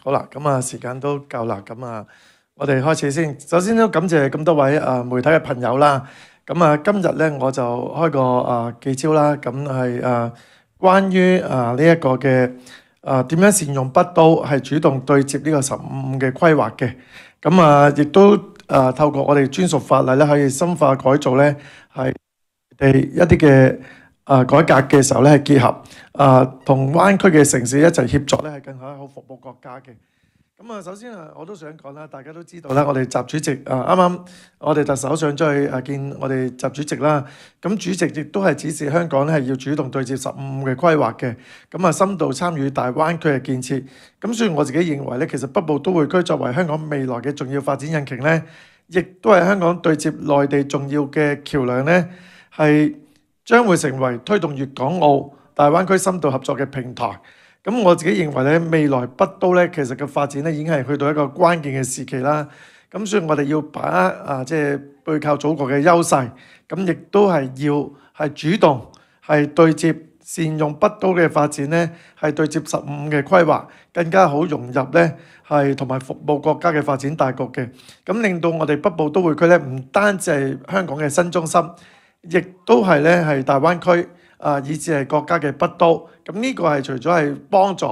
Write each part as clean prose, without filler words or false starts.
好啦，咁啊時間都夠啦，咁啊我哋開始先。首先都感謝咁多位媒體嘅朋友啦。咁啊今日咧我就開個記招啦，咁係關於呢一個嘅點樣善用北都係主動對接呢個15嘅規劃嘅。咁啊亦都透過我哋專屬法例咧，可以深化改造咧係一啲嘅改革嘅時候咧，係結合同灣區嘅城市一齊協作咧，係更好服務國家嘅。咁啊，首先我都想講啦，大家都知道啦，我哋習主席啱啱我哋特首上咗去見我哋習主席啦。咁主席亦都係指示香港咧係要主動對接15嘅規劃嘅。咁啊，深度參與大灣區嘅建設。咁所以我自己認為咧，其實北部都會區作為香港未來嘅重要發展引擎咧，亦都係香港對接內地重要嘅橋梁咧，係將會成為推動粵港澳大灣區深度合作嘅平台。咁我自己認為咧，未來北都咧其實嘅發展咧已經係去到一個關鍵嘅時期啦。咁所以我哋要把握即係背靠祖國嘅優勢，咁亦都係要係主動係對接善用北都嘅發展咧，係對接15嘅規劃，更加好融入咧係同埋服務國家嘅發展大局嘅。咁令到我哋北部都會區咧唔單止係香港嘅新中心，亦都係咧係大灣區以至係國家嘅北都。咁呢個係除咗係幫助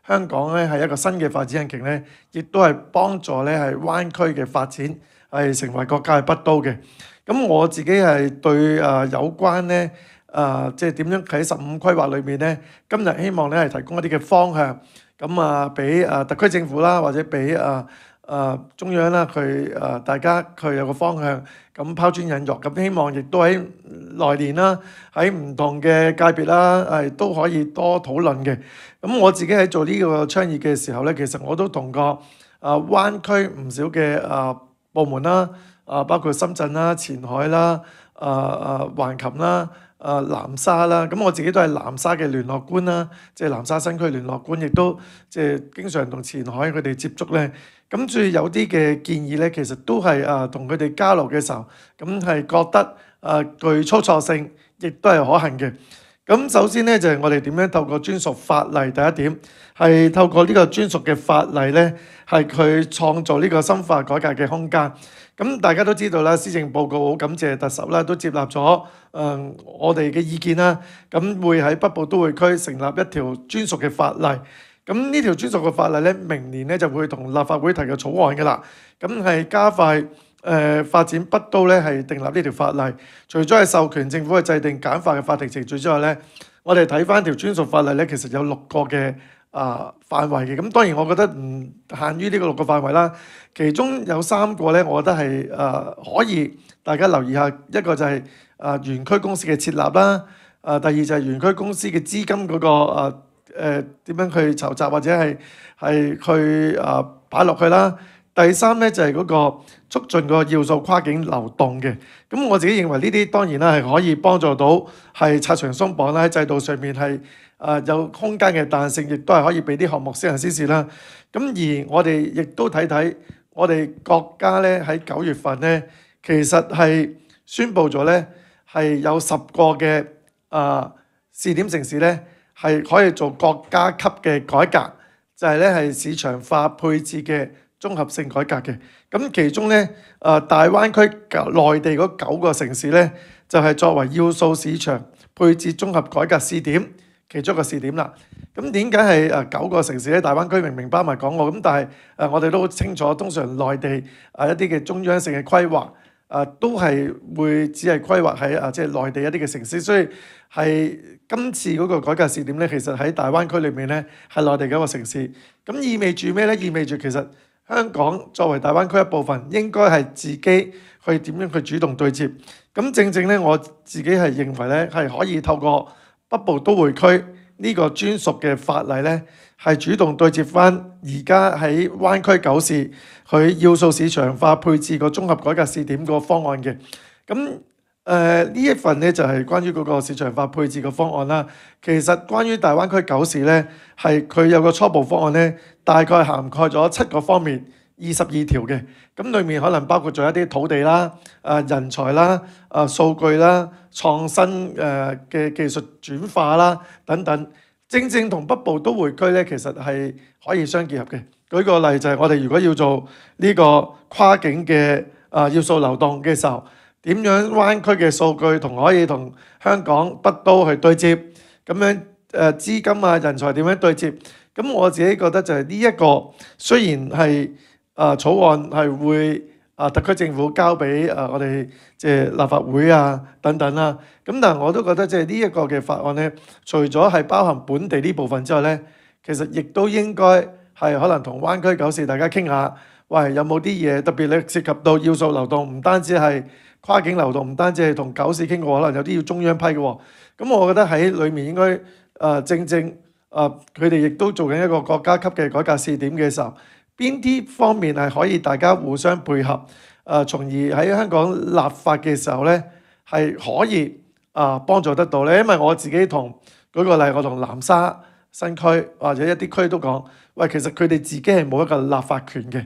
香港咧係一個新嘅發展引擎咧，亦都係幫助咧係灣區嘅發展係成為國家嘅北都嘅。咁我自己係對有關咧即係點樣喺15規劃裏面咧，今日希望咧係提供一啲嘅方向，咁俾特區政府啦，或者俾中央啦，佢大家佢有個方向，咁拋磚引玉，咁希望亦都喺來年啦，喺唔同嘅界別啦，都可以多討論嘅。咁我自己喺做呢個倡議嘅時候咧，其實我都同過灣區唔少嘅部門啦，包括深圳啦、前海啦、橫琴啦、南沙啦，咁我自己都係南沙嘅聯絡官啦，即係南沙新區聯絡官，亦都即係經常同前海佢哋接觸咧。咁所以有啲嘅建議咧，其實都係同佢哋交流嘅時候，咁係覺得具操作性，亦都係可行嘅。咁首先咧就係我哋點樣透過專屬法例，第一點係透過呢個專屬嘅法例咧，係佢創造呢個深化改革嘅空間。咁大家都知道啦，施政報告好感謝特首啦，都接納咗我哋嘅意見啦。咁會喺北部都會區成立一條專屬嘅法例。咁呢條專屬嘅法例咧，明年咧就會同立法會提個草案嘅啦。咁係加快發展北都咧，係訂立呢條法例。除咗係授權政府去制定簡化嘅法定程序之外咧，我哋睇翻條專屬法例咧，其實有6個嘅範圍嘅。咁當然我覺得唔限於呢個6個範圍啦。其中有3個咧，我覺得係可以大家留意下。一個就係園區公司嘅設立啦。第二就係園區公司嘅資金嗰個點樣去籌集或者係去擺落去啦。第三咧就係嗰個促進個要素跨境流動嘅。咁我自己認為呢啲當然啦係可以幫助到係拆牆鬆綁啦，喺制度上面係有空間嘅彈性，亦都係可以俾啲項目先行先試啦。咁而我哋亦都睇睇我哋國家咧喺9月份咧，其實係宣布咗咧係有10個嘅試點城市咧，係可以做國家級嘅改革，就係咧係市場化配置嘅綜合性改革嘅。咁其中咧大灣區內地嗰9個城市咧，就係作為要素市場配置綜合改革試點其中一個試點啦。咁點解係9個城市咧？大灣區明明包埋港澳，咁但係我哋都好清楚，通常內地一啲嘅中央性嘅規劃都係會只係規劃喺即係內地一啲嘅城市，所以係今次嗰個改革試點咧，其實喺大灣區裏面咧係內地嘅一個城市。咁意味住咩咧？意味住其實香港作為大灣區一部分，應該係自己去點樣去主動對接。咁正正咧，我自己係認為咧係可以透過北部都會區呢個專屬嘅法例咧，係主動對接翻而家喺灣區9市佢要素市場化配置個綜合改革試點個方案嘅。咁呢一份咧就係關於嗰個市場化配置嘅方案啦。其實關於大灣區9市咧，係佢有個初步方案咧，大概涵蓋咗7個方面，22條嘅。咁裡面可能包括咗一啲土地啦、人才啦、數據啦、創新嘅技術轉化啦等等。正正同北部都會區咧，其實係可以相結合嘅。舉個例就係我哋如果要做呢個跨境嘅要素流動嘅時候，點樣灣區嘅數據可以同香港北都去對接，咁樣資金啊人才點樣對接？咁我自己覺得就係呢一個雖然係草案係會特區政府交俾我哋即係立法會啊等等啦，咁但係我都覺得即係呢一個嘅法案咧，除咗係包含本地呢部分之外咧，其實亦都應該係可能同灣區九市大家傾下，喂有冇啲嘢特別咧涉及到要素流動，唔單止係跨境流動，唔單止係同九市傾過，可能有啲要中央批嘅喎。咁我覺得喺裡面應該正佢哋亦都做緊一個國家級嘅改革試點嘅時候，邊啲方面係可以大家互相配合，從而喺香港立法嘅時候咧係可以幫助得到咧。因為我自己舉個例，我同南沙新區或者一啲區都講，喂，其實佢哋自己係冇一個立法權嘅。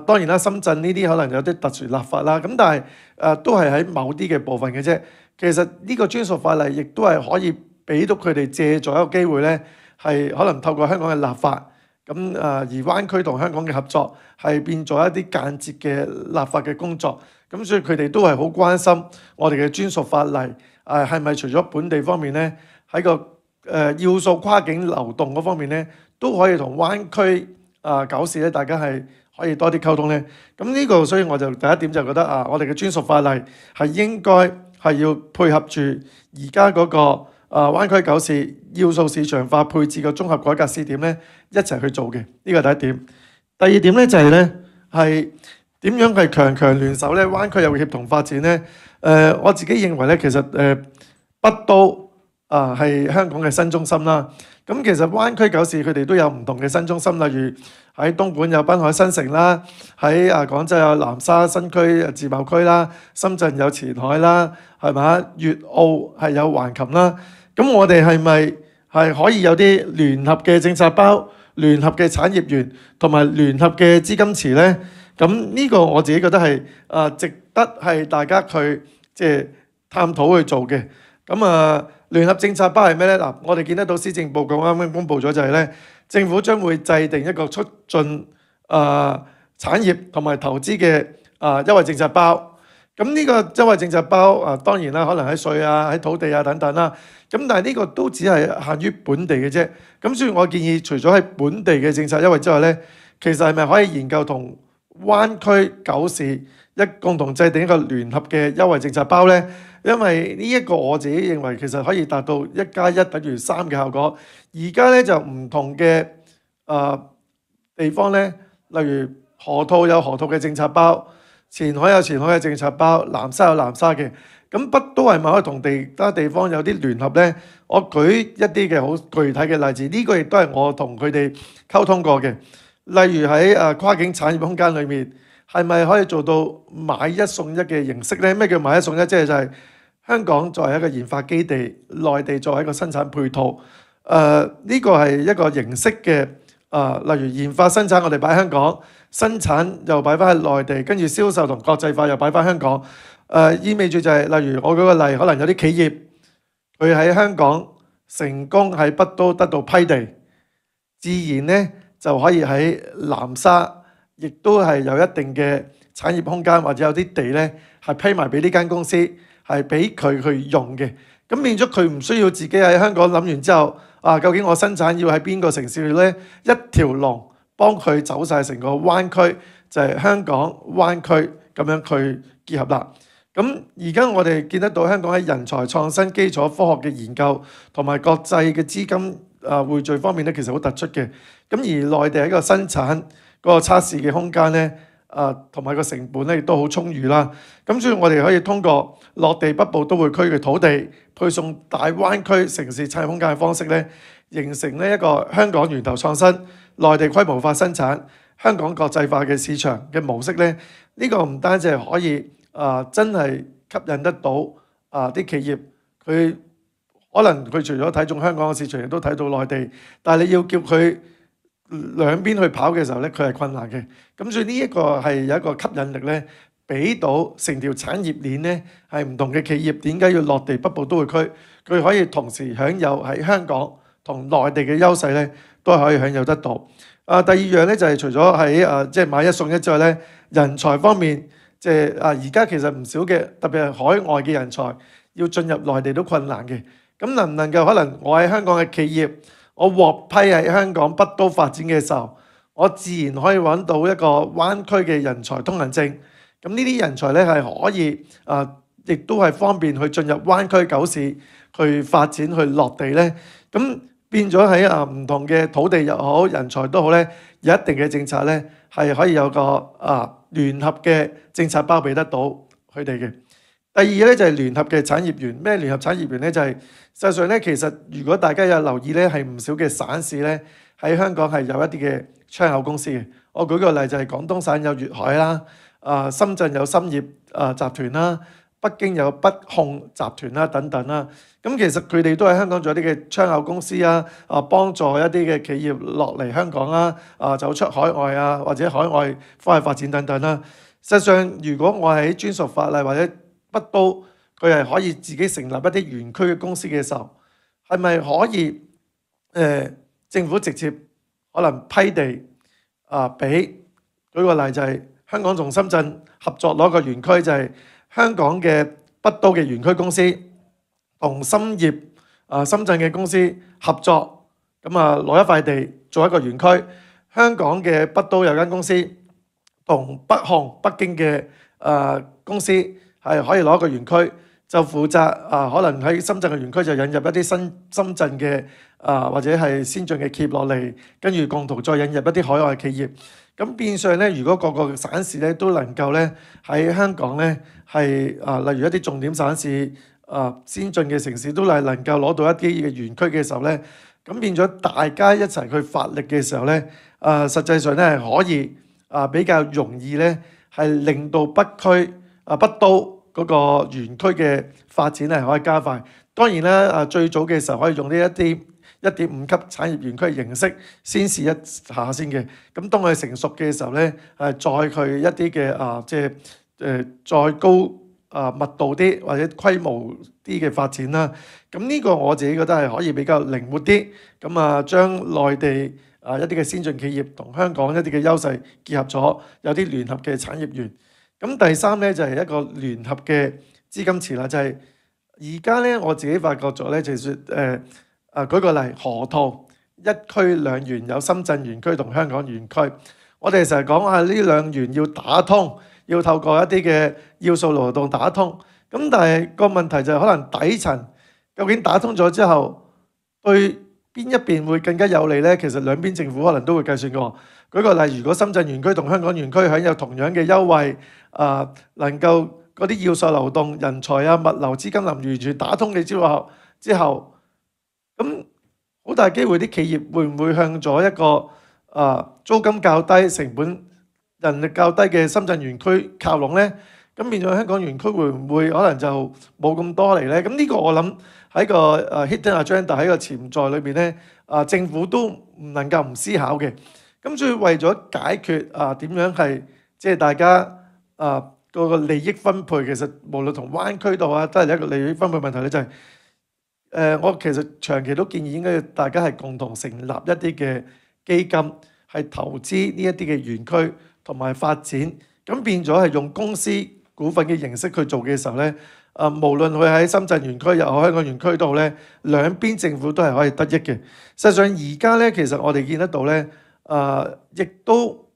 當然啦，深圳呢啲可能有啲特殊立法啦，咁但係都係喺某啲嘅部分嘅啫。其實呢個專屬法例亦都係可以俾到佢哋借助一個機會咧，係可能透過香港嘅立法，咁而灣區同香港嘅合作係變咗一啲間接嘅立法嘅工作。咁所以佢哋都係好關心我哋嘅專屬法例係咪除咗本地方面咧，喺個要素跨境流動嗰方面咧，都可以同灣區九市咧，大家係可以多啲溝通咧。咁呢個所以我就第一點就覺得我哋嘅專屬法例係應該係要配合住而家嗰個灣區九市要素市場化配置嘅綜合改革試點咧，一齊去做嘅。呢個第一點。第二點咧就係咧係點樣係強強聯手咧？灣區有協同發展咧。我自己認為咧，其實北都係香港嘅新中心啦。咁其實灣區九市佢哋都有唔同嘅新中心，例如喺東莞有濱海新城啦，喺廣州有南沙新區自貿區啦，深圳有前海啦，係咪？粵澳係有橫琴啦。咁我哋係咪係可以有啲聯合嘅政策包、聯合嘅產業園同埋聯合嘅資金池咧？咁呢個我自己覺得係值得係大家去即係探討去做嘅。咁聯合政策包係咩咧？嗱，我哋見得到施政報告啱啱公布咗，就係咧政府將會制定一個促進產業同埋投資嘅優惠政策包。咁呢個優惠政策包當然啦，可能喺稅喺土地等等啦。咁但係呢個都只係限於本地嘅啫。咁所以我建議，除咗喺本地嘅政策優惠之外咧，其實係咪可以研究同灣區九市共同制定一個聯合嘅優惠政策包咧？因為呢一個我自己認為其實可以達到1+1等於3嘅效果。而家咧就唔同嘅地方咧，例如河套有河套嘅政策包，前海有前海嘅政策包，南沙有南沙嘅。咁北都係咪可以同其他地方有啲聯合咧？我舉一啲嘅好具體嘅例子，呢個亦都係我同佢哋溝通過嘅。例如喺跨境產業空間裏面，係咪可以做到買一送一嘅形式咧？咩叫買一送一？即係就係香港作為一個研發基地，內地作為一個生產配套。呢個係一個形式嘅例如研發生產我哋擺香港，生產又擺翻喺內地，跟住銷售同國際化又擺翻香港。意味住就係例如我舉個例，可能有啲企業佢喺香港成功喺北都得到批地，自然咧就可以喺南沙，亦都係有一定嘅產業空間，或者有啲地咧係批埋俾呢間公司，係俾佢去用嘅。咁變咗佢唔需要自己喺香港諗完之後，究竟我生產要喺邊個城市咧？一條龍幫佢走晒成個灣區，就係香港灣區咁樣去結合啦。咁而家我哋見得到香港喺人才創新、基礎科學嘅研究同埋國際嘅資金匯聚方面咧，其實好突出嘅。咁而內地喺個生產嗰個測試嘅空間咧，同埋個成本咧亦都好充裕啦。咁所以我哋可以通過落地北部都會區嘅土地配送大灣區城市產業空間嘅方式咧，形成呢一個香港源頭創新、內地規模化生產、香港國際化嘅市場嘅模式咧。呢個唔單止係可以真係吸引得到啲企業，佢可能佢除咗睇中香港嘅市場，亦都睇到內地。但係你要叫佢兩邊去跑嘅時候咧，佢係困難嘅。咁所以呢一個係有一個吸引力咧，俾到成條產業鏈咧係唔同嘅企業點解要落地北部都會區？佢可以同時享有喺香港同內地嘅優勢咧，都係可以享有得到。第二樣咧就係除咗喺即係買一送一之外咧，人才方面，即係而家其實唔少嘅，特別係海外嘅人才要進入內地都困難嘅。咁能唔能夠可能我喺香港嘅企業，我獲批喺香港北都發展嘅時候，我自然可以揾到一個灣區嘅人才通行證。咁呢啲人才咧係可以亦都係方便去進入灣區九市去發展去落地咧。咁變咗喺唔同嘅土地又好，人才都好咧，有一定嘅政策咧係可以有個聯合嘅政策包庇得到佢哋嘅。第二咧就係聯合嘅產業園。咩聯合產業園咧？就係實際上咧，其實如果大家有留意咧，係唔少嘅省市咧喺香港係有一啲嘅窗口公司嘅。我舉個例就係廣東省有粵海啦，深圳有深業集團啦，北京有北控集團啦等等啦。咁其實佢哋都喺香港做一啲嘅窗口公司幫助一啲嘅企業落嚟香港走出海外或者海外科技發展等等啦。實際上，如果我喺專屬法例或者北都佢係可以自己成立一啲園區嘅公司嘅時候，係咪可以政府直接可能批地俾？舉個例就係香港同深圳合作攞個園區，就係香港嘅北都嘅園區公司同深圳嘅公司合作，咁攞一塊地做一個園區。香港嘅北都有間公司同北控北京嘅公司係可以攞一個園區，就負責可能喺深圳嘅園區就引入一啲深圳嘅或者係先進嘅企業落嚟，跟住共同再引入一啲海外企業。咁變相咧，如果各個省市咧都能夠咧喺香港咧係例如一啲重點省市先進嘅城市都係能夠攞到一啲嘅園區嘅時候咧，咁變咗大家一齊去發力嘅時候咧，實際上咧係可以比較容易咧係令到北區北都嗰個園區嘅發展係可以加快。當然啦，最早嘅時候可以用呢一啲1.5級產業園區嘅形式先試一下先嘅。咁當佢成熟嘅時候咧，再佢一啲嘅即係再高密度啲或者規模啲嘅發展啦。咁呢個我自己覺得係可以比較靈活啲。咁將內地一啲嘅先進企業同香港一啲嘅優勢結合咗，有啲聯合嘅產業園。咁第三咧就係一個聯合嘅資金池啦，就係而家咧我自己發覺咗咧，就係舉個例，河套一區兩園，有深圳園區同香港園區。我哋成日講呢兩園要打通，要透過一啲嘅要素流動打通。咁但係個問題就係可能底層究竟打通咗之後，對邊一邊會更加有利呢？其實兩邊政府可能都會計算過。舉個例，如果深圳園區同香港園區享有同樣嘅優惠，能夠嗰啲要素流動、人才物流、資金流完全打通嘅之後，咁好大機會啲企業會唔會向咗一個租金較低、成本人力較低嘅深圳園區靠攏呢？咁變咗香港園區會唔會可能就冇咁多嚟呢？咁呢個我諗喺個hidden agenda 喺個潛在裏邊呢，政府都唔能夠唔思考嘅。咁所以為咗解決點樣係即係大家個利益分配，其實無論同灣區度都係一個利益分配問題咧，就係我其實長期都建議應該大家係共同成立一啲嘅基金，係投資呢一啲嘅園區同埋發展。咁變咗係用公司股份嘅形式去做嘅時候咧，無論佢喺深圳園區又好香港園區度咧，兩邊政府都係可以得益嘅。實際上而家咧，其實我哋見得到咧，亦都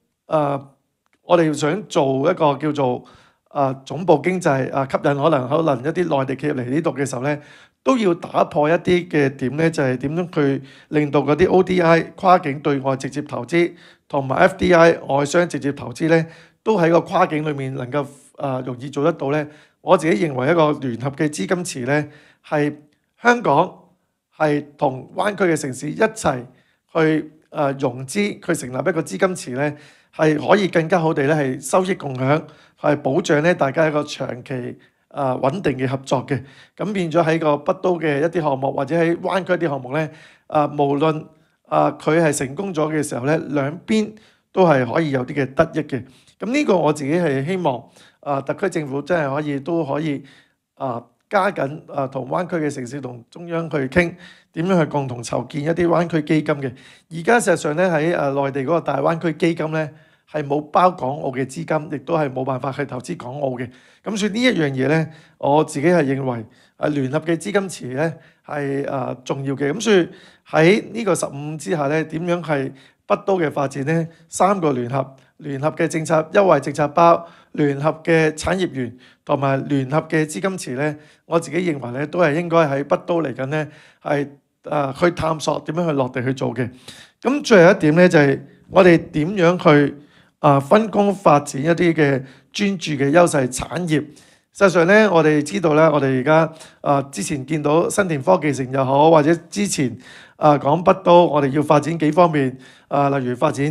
我哋想做一個叫做總部經濟吸引可能一啲內地企業嚟呢度嘅時候咧，都要打破一啲嘅點咧，就係點樣去令到嗰啲 ODI 跨境對外直接投資同埋 FDI 外商直接投資咧，都喺個跨境裏面能夠容易做得到咧。我自己認為一個聯合嘅資金池咧，係香港係同灣區嘅城市一齊去融資，去成立一個資金池咧，係可以更加好地咧係收益共享，係保障咧大家一個長期穩定嘅合作嘅。咁變咗喺個北都嘅一啲項目或者喺灣區一啲項目咧，無論佢係成功咗嘅時候咧，兩邊都係可以有啲嘅得益嘅。咁呢個我自己係希望特區政府真係都可以加緊同灣區嘅城市同中央去傾點樣去共同籌建一啲灣區基金嘅。而家事實上咧喺內地嗰個大灣區基金咧係冇包港澳嘅資金，亦都係冇辦法去投資港澳嘅。咁所以呢一樣嘢咧，我自己係認為聯合嘅資金池咧係重要嘅。咁所以喺呢個15之下咧，點樣係北都嘅發展咧？3個聯合嘅政策優惠政策包、聯合嘅產業園同埋聯合嘅資金池咧，我自己認為咧都係應該喺北都嚟緊咧係去探索點樣去落地去做嘅。咁最後一點咧就係我哋點樣去分工發展一啲嘅專注嘅優勢產業。實際上咧，我哋知道咧，我哋而家之前見到新田科技城又好，或者之前講北都，我哋要發展幾方面例如發展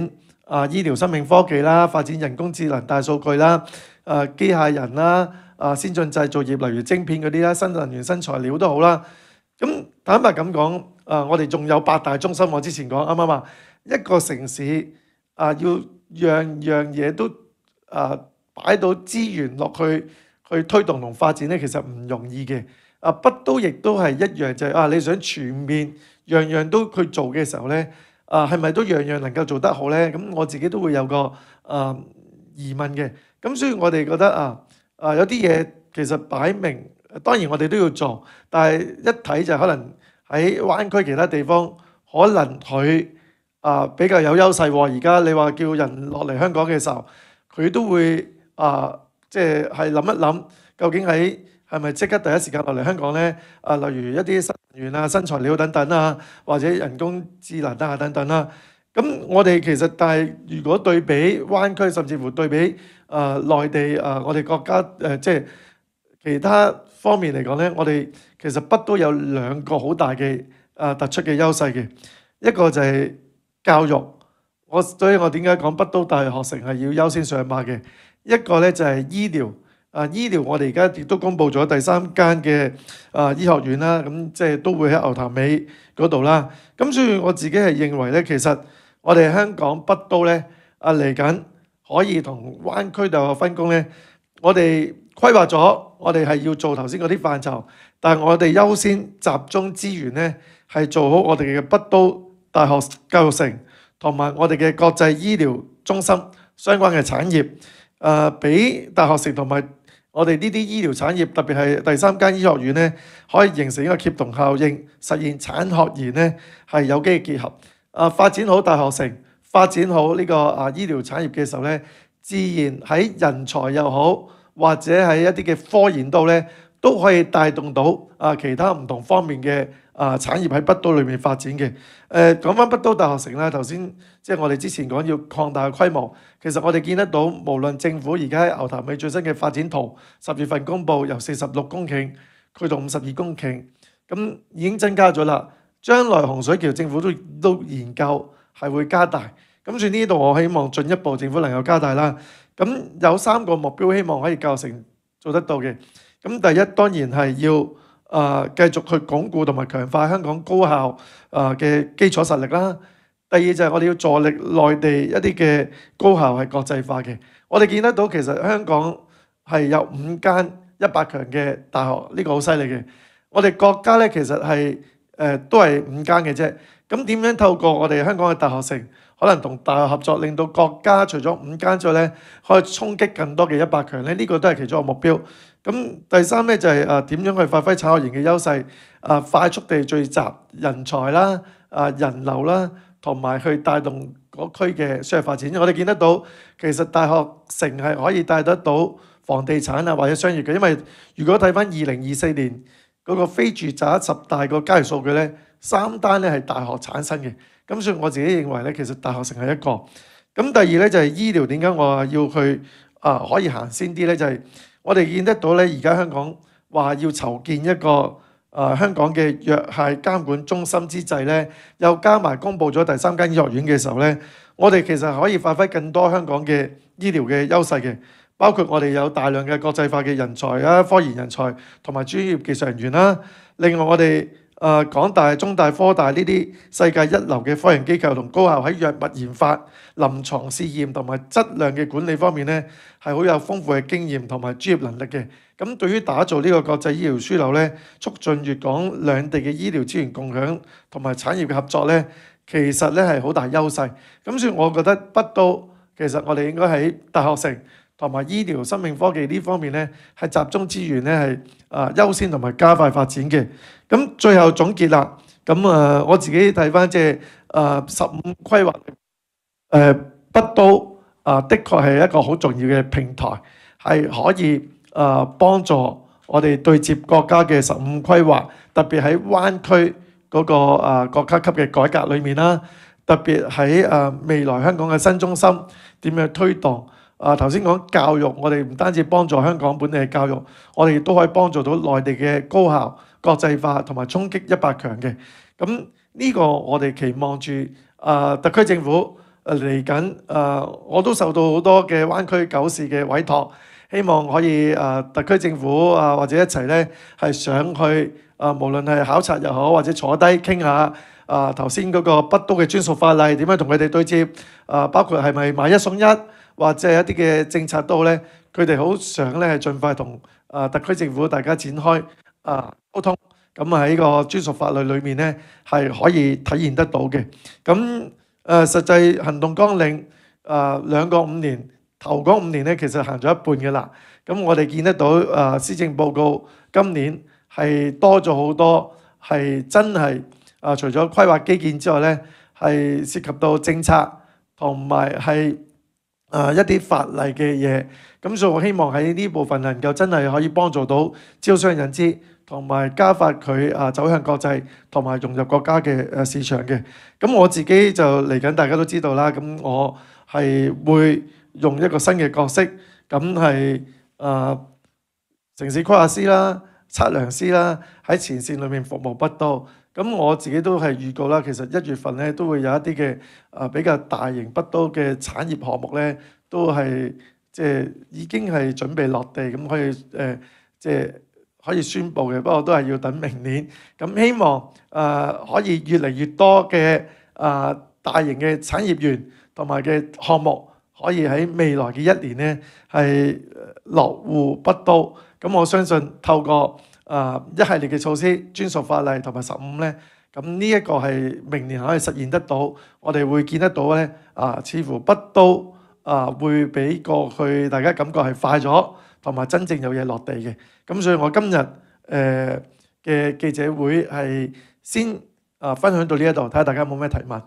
醫療生命科技啦，發展人工智能大數據啦，機械人啦，先進製造業例如晶片嗰啲啦，新能源新材料都好啦。咁坦白咁講，我哋仲有8大中心，我之前講啱唔啱啊？一個城市要樣嘢都擺到資源落去推動同發展咧，其實唔容易嘅。北都亦都係一樣，就係你想全面樣樣都去做嘅時候咧，係咪都樣樣能夠做得好咧？咁我自己都會有個疑問嘅。咁所以我哋覺得有啲嘢其實擺明，當然我哋都要做，但係一睇就可能喺灣區其他地方，可能佢比較有優勢喎。而家你話叫人落嚟香港嘅時候，佢都會即係諗一諗，究竟係咪即刻第一時間落嚟香港咧？例如一啲新能源新材料等等啊，或者人工智能等等啦。咁我哋其實但係如果對比灣區，甚至乎對比內地我哋國家即係其他方面嚟講咧，我哋其實北都有2個好大嘅突出嘅優勢嘅。一個就係教育，所以我點解講北都大學城係要優先上馬嘅？一個咧就係醫療，醫療我哋而家亦都公布咗第3間嘅醫學院啦，咁即係都會喺牛潭尾嗰度啦。咁所以我自己係認為咧，其實我哋香港北都咧嚟緊可以同灣區大學分工咧，我哋規劃咗，我哋係要做頭先嗰啲範疇，但係我哋優先集中資源咧，係做好我哋嘅北都大學教育城同埋我哋嘅國際醫療中心相關嘅產業。俾大學城同埋我哋呢啲醫療產業，特別係第3間醫學院咧，可以形成一個協同效應，實現產學研咧係有機結合。發展好大學城，發展好呢個醫療產業嘅時候咧，自然喺人才又好，或者喺一啲嘅科研度咧，都可以帶動到其他唔同方面嘅產業喺北都裏面發展嘅。講翻北都大學城啦，頭先即係我哋之前講要擴大規模，其實我哋見得到，無論政府而家喺牛潭尾最新嘅發展圖10月份公佈，由46公頃去到52公頃，咁已經增加咗啦。將來洪水橋政府都研究係會加大，咁所以呢度我希望進一步政府能夠加大啦。咁有3個目標希望可以教成做得到嘅。咁第一當然係要繼續去鞏固同埋強化香港高校嘅基礎實力啦。第二就係我哋要助力內地一啲嘅高校係國際化嘅。我哋見得到其實香港係有5間100強嘅大學，呢個好犀利嘅。我哋國家咧其實係都係5間嘅啫。咁點樣透過我哋香港嘅大學城，可能同大學合作，令到國家除咗5間之外咧，可以衝擊更多嘅100強咧？呢個都係其中一個目標。咁第3咧就係點樣去發揮產學研嘅優勢，快速地聚集人才啦、人流啦，同埋去帶動嗰區嘅商業發展。我哋見得到，其實大學城係可以帶得到房地產或者商業嘅，因為如果睇翻2024年嗰個非住宅10大個交易數據咧，3單咧係大學產生嘅。咁所以我自己認為咧，其實大學城係一個。咁第二咧就係醫療，點解我話要去可以行先啲咧？就係我哋見得到咧，而家香港話要籌建一個香港嘅藥械監管中心之際咧，又加埋公佈咗第3間醫學院嘅時候咧，我哋其實可以發揮更多香港嘅醫療嘅優勢嘅，包括我哋有大量嘅國際化嘅人才啦、科研人才同埋專業技術人員啦。另外我哋港大、中大、科大呢啲世界一流嘅科研機構同高校喺藥物研發、臨床試驗同埋質量嘅管理方面咧，係好有豐富嘅經驗同埋專業能力嘅。咁對於打造呢個國際醫療樞紐咧，促進粵港兩地嘅醫療資源共享同埋產業嘅合作咧，其實咧係好大優勢。咁所以我覺得北都其實我哋應該喺大學城同埋醫療生命科技呢方面咧，係集中資源咧係優先同埋加快發展嘅。咁最後總結啦，咁我自己睇翻即係15規劃，北都的確係一個好重要嘅平台，係可以幫助我哋對接國家嘅15規劃，特別喺灣區嗰個國家級嘅改革裏面啦，特別喺未來香港嘅新中心點樣推動。頭先講教育，我哋唔單止幫助香港本地嘅教育，我哋亦都可以幫助到內地嘅高校國際化同埋衝擊100強嘅。咁呢個我哋期望住特區政府嚟緊我都受到好多嘅灣區9市嘅委託，希望可以特區政府或者一齊咧係上去無論係考察又好，或者坐低傾下頭先嗰個北都嘅專屬法例點樣同佢哋對接，包括係咪買一送一，或者係一啲嘅政策都好咧，佢哋好想咧係盡快同特區政府大家展開溝通，咁喺個專屬法律裏面咧係可以體現得到嘅。咁實際行動綱領兩個5年，頭嗰5年咧其實行咗一半嘅啦。咁我哋見得到施政報告今年係多咗好多，係真係除咗規劃基建之外咧，係涉及到政策同埋係一啲法例嘅嘢。咁所以我希望喺呢部分能夠真係可以幫助到招商引資，同埋加快佢走向國際同埋融入國家嘅市場嘅。咁我自己就嚟緊，大家都知道啦。咁我係會用一個新嘅角色，咁係城市規劃師啦、測量師啦，喺前線裏面服務北都。咁我自己都係預告啦，其實1月份咧都會有一啲嘅比較大型北都嘅產業項目咧，都係即係已經係準備落地，咁可以即係可以宣佈嘅。不過都係要等明年。咁希望可以越嚟越多嘅大型嘅產業園同埋嘅項目，可以喺未來嘅1年咧係落戶北都。咁我相信透過一系列嘅措施、專屬法例同埋15咧，咁呢一個係明年可以實現得到。我哋會見得到咧，似乎北都會比過去大家感覺係快咗，同埋真正有嘢落地嘅。咁所以我今日嘅記者會係先分享到呢一度，睇下大家有冇咩提問。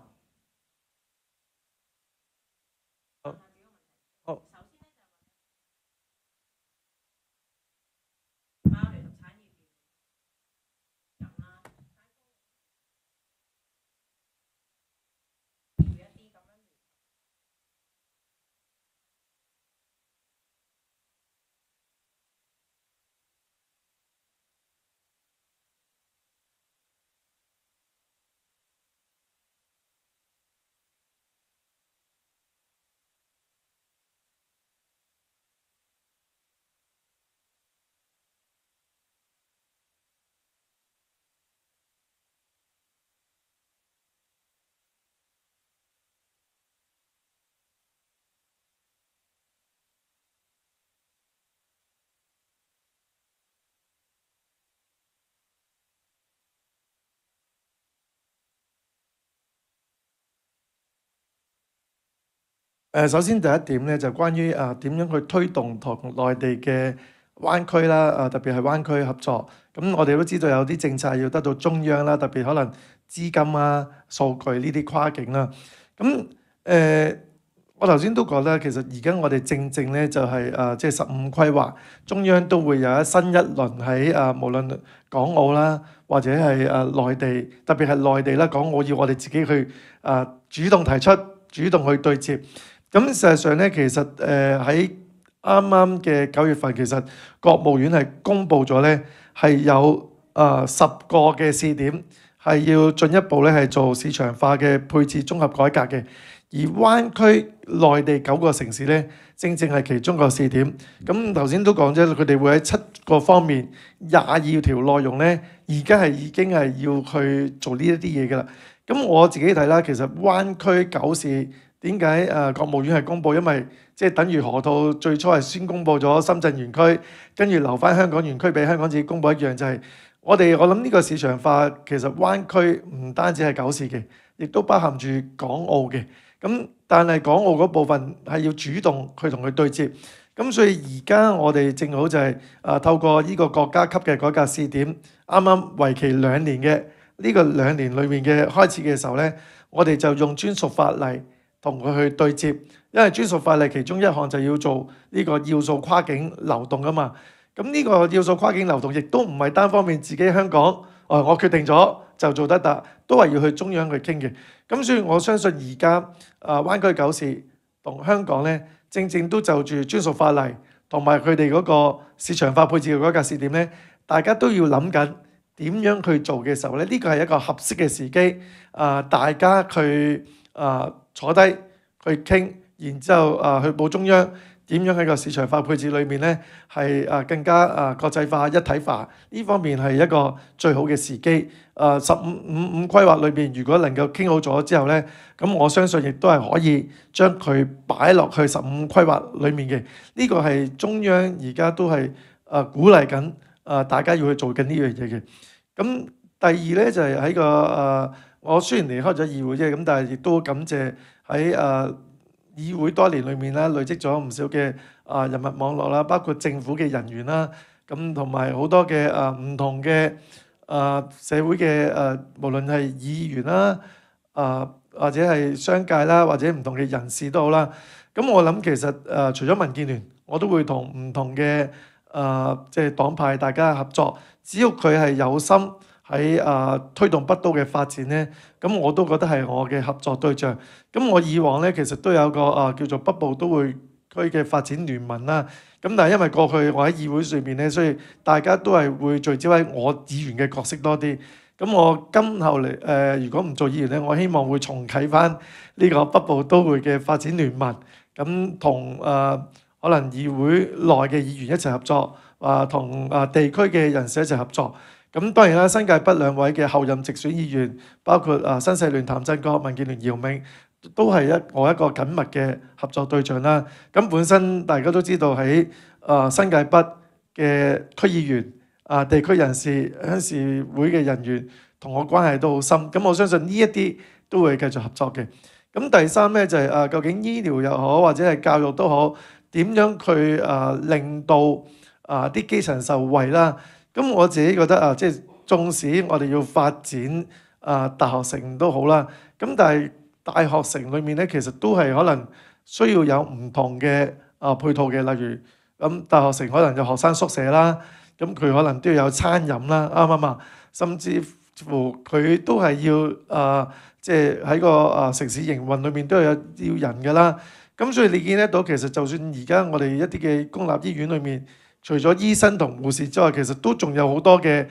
首先第一點咧，就關於點樣去推動同內地嘅灣區啦，特別係灣區合作。咁我哋都知道有啲政策要得到中央啦，特別可能資金啊、數據呢啲跨境啦。咁我頭先都講啦，其實而家我哋正咧就係即係15規劃，中央都會有新一輪喺無論港澳啦，或者係內地，特別係內地啦，港澳要我哋自己去主動提出、主動去對接。咁事實上咧，其實喺啱啱嘅9月份，其實國務院係公布咗咧，係有10個嘅試點係要進一步咧係做市場化嘅配置綜合改革嘅。而灣區內地9個城市咧，正正係其中個試點。咁頭先都講咗，佢哋會喺7個方面22條內容咧，而家係已經係要去做呢一啲嘢㗎啦。咁我自己睇啦，其實灣區9市點解國務院係公佈？因為即係等於河套最初係先公佈咗深圳園區，跟住留翻香港園區俾香港自己公佈一樣，就係我諗呢個市場化其實灣區唔單止係9市嘅，亦都包含住港澳嘅。咁但係港澳嗰部分係要主動去同佢對接。咁所以而家我哋正好就係透過呢個國家級嘅改革試點，啱啱為期2年嘅呢個2年裏面嘅開始嘅時候咧，我哋就用專屬法例同佢去對接，因為專屬法例其中一項就要做呢個要素跨境流動啊嘛。咁呢個要素跨境流動亦都唔係單方面自己香港，我決定咗就做得㗎，都係要去中央去傾嘅。咁所以我相信而家灣區9市同香港咧，正正都就住專屬法例同埋佢哋嗰個市場化配置嘅改革試點咧，大家都要諗緊點樣去做嘅時候咧，呢個係一個合適嘅時機。大家去坐低去傾，然之後去報中央點樣喺個市場化配置裏面咧係更加國際化一體化，呢方面係一個最好嘅時機。15/55規劃裏面如果能夠傾好咗之後咧，咁我相信亦都係可以將佢擺落去15規劃裏面嘅。呢個係中央而家都係鼓勵緊大家要去做緊呢樣嘢嘅。咁第二咧就係喺個我雖然離開咗議會啫，咁但係亦都感謝喺議會多年裏面啦，累積咗唔少嘅人脈網絡啦，包括政府嘅人員啦，咁同埋好多嘅唔同嘅社會嘅無論係議員啦，或者係商界啦，或者唔同嘅人士都好啦。咁我諗其實除咗民建聯，我都會同唔同嘅即係黨派大家合作，只要佢係有心喺推動北都嘅發展咧，咁我都覺得係我嘅合作對象。咁我以往咧其實都有個叫做北部都會區嘅發展聯盟啦。咁但係因為過去我喺議會上面咧，所以大家都係會聚焦喺我議員嘅角色多啲。咁我今後嚟如果唔做議員咧，我希望會重啟翻呢個北部都會嘅發展聯盟。咁同可能議會內嘅議員一齊合作，同地區嘅人士一齊合作。咁當然啦，新界北2位嘅候任直選議員，包括新世聯譚振國、民建聯姚明，都係我一個緊密嘅合作對象啦。咁本身大家都知道喺新界北嘅區議員、地區人士、鄉事會嘅人員同我關係都好深。咁我相信呢一啲都會繼續合作嘅。咁第三咧就係究竟醫療又好，或者係教育都好，點樣去令到啲基層受惠啦？咁我自己覺得即係縱使我哋要發展大學城都好啦，咁但係大學城裏面咧，其實都係可能需要有唔同嘅配套嘅，例如咁大學城可能有學生宿舍啦，咁佢可能都要有餐飲啦，啱唔啱啊？甚至乎佢都係要即係喺個城市營運裏面都要人㗎啦。咁所以你見得到其實就算而家我哋一啲嘅公立醫院裏面，除咗醫生同護士之外，其實都仲有好多嘅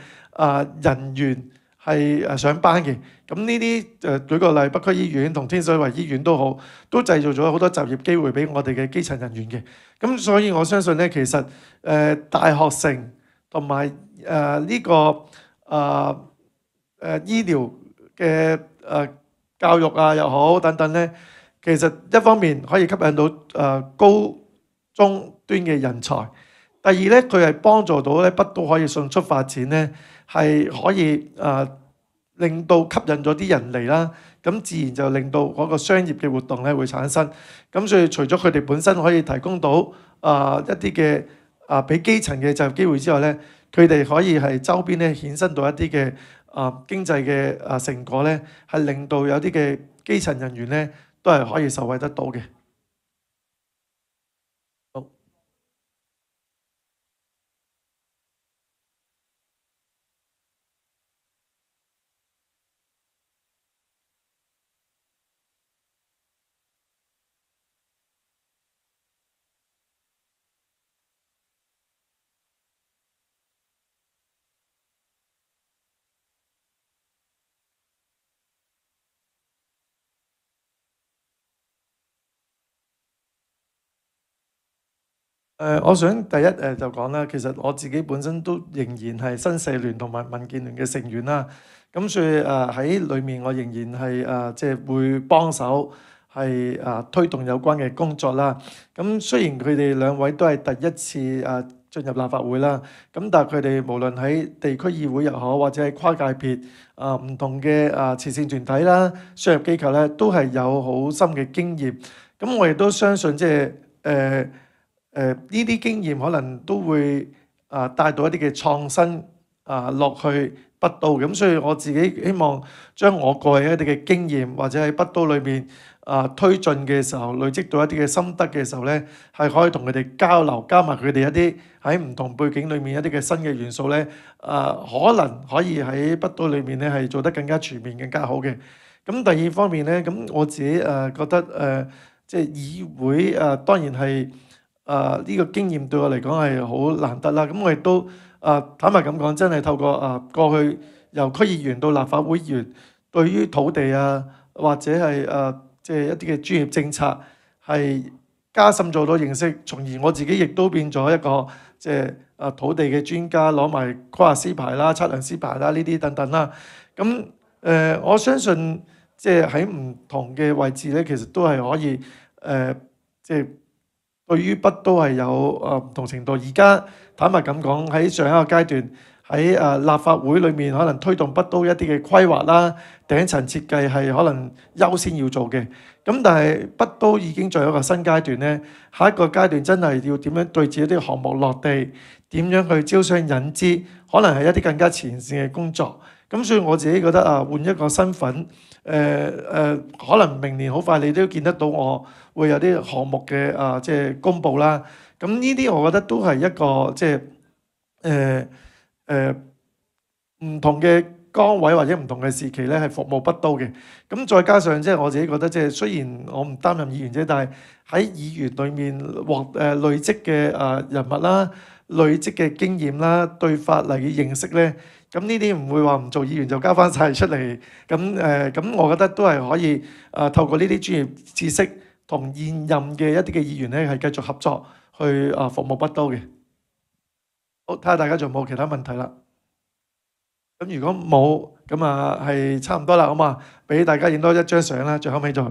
人員係上班嘅。咁呢啲舉個例，北區醫院同天水圍醫院都好，都製造咗好多就業機會俾我哋嘅基層人員嘅。咁所以我相信咧，其實大學城同埋呢個醫療嘅教育又好等等咧，其實一方面可以吸引到高中端嘅人才。第二咧，佢係幫助到咧北都可以迅速發展咧，係可以令到吸引咗啲人嚟啦，咁自然就令到嗰個商業嘅活動咧會產生。咁所以除咗佢哋本身可以提供到一啲嘅俾基層嘅就業機會之外咧，佢哋可以係周邊咧衍生到一啲嘅經濟嘅成果咧，係令到有啲嘅基層人員咧都係可以受惠得到嘅。我想第一就講啦，其實我自己本身都仍然係新社聯同埋民建聯嘅成員啦，咁所以喺裏面我仍然係即係會幫手係推動有關嘅工作啦。咁雖然佢哋兩位都係第一次進入立法會啦，咁但係佢哋無論喺地區議會又好，或者係跨界別唔同嘅慈善團體啦、商業機構咧，都係有好深嘅經驗。咁我亦都相信即係呢啲經驗可能都會帶到一啲嘅創新落去北都，咁所以我自己希望將我過去一啲嘅經驗或者喺北都裏面推進嘅時候累積到一啲嘅心得嘅時候咧，係可以同佢哋交流，加埋佢哋一啲喺唔同背景裏面一啲嘅新嘅元素咧，可能可以喺北都裏面咧係做得更加全面、更加好嘅。咁第二方面咧，咁我自己覺得即係議會當然係。呢個經驗對我嚟講係好難得啦，咁我亦都坦白咁講，真係透過過去由區議員到立法會議員，對於土地或者係即係一啲嘅專業政策係加深咗好多認識，從而我自己亦都變咗一個即係土地嘅專家，攞埋規劃師牌啦、測量師牌啦呢啲等等啦。咁我相信即係喺唔同嘅位置咧，其實都係可以即係。對於北都係有唔同程度，而家坦白咁講，喺上一個階段喺立法會裏面，可能推動北都一啲嘅規劃啦、頂層設計係可能優先要做嘅。咁但係北都已經進入一個新階段咧，下一個階段真係要點樣對接一啲項目落地，點樣去招商引資，可能係一啲更加前線嘅工作。咁所以我自己覺得換一個身份，可能明年好快你都見得到我會有啲項目嘅即係公佈啦。咁呢啲我覺得都係一個即係唔同嘅崗位或者唔同嘅時期咧，係服務北都嘅。咁再加上即係我自己覺得，即係雖然我唔擔任議員啫，但係喺議員裏面累積嘅人物啦、累積嘅經驗啦、對法例嘅認識咧。咁呢啲唔會話唔做議員就交翻晒出嚟，咁我覺得都係可以透過呢啲專業知識同現任嘅一啲嘅議員咧係繼續合作去服務北都嘅。好，睇下大家仲有冇其他問題啦。咁如果冇，咁係差唔多啦，好嘛？俾大家影多一張相啦，最後尾再。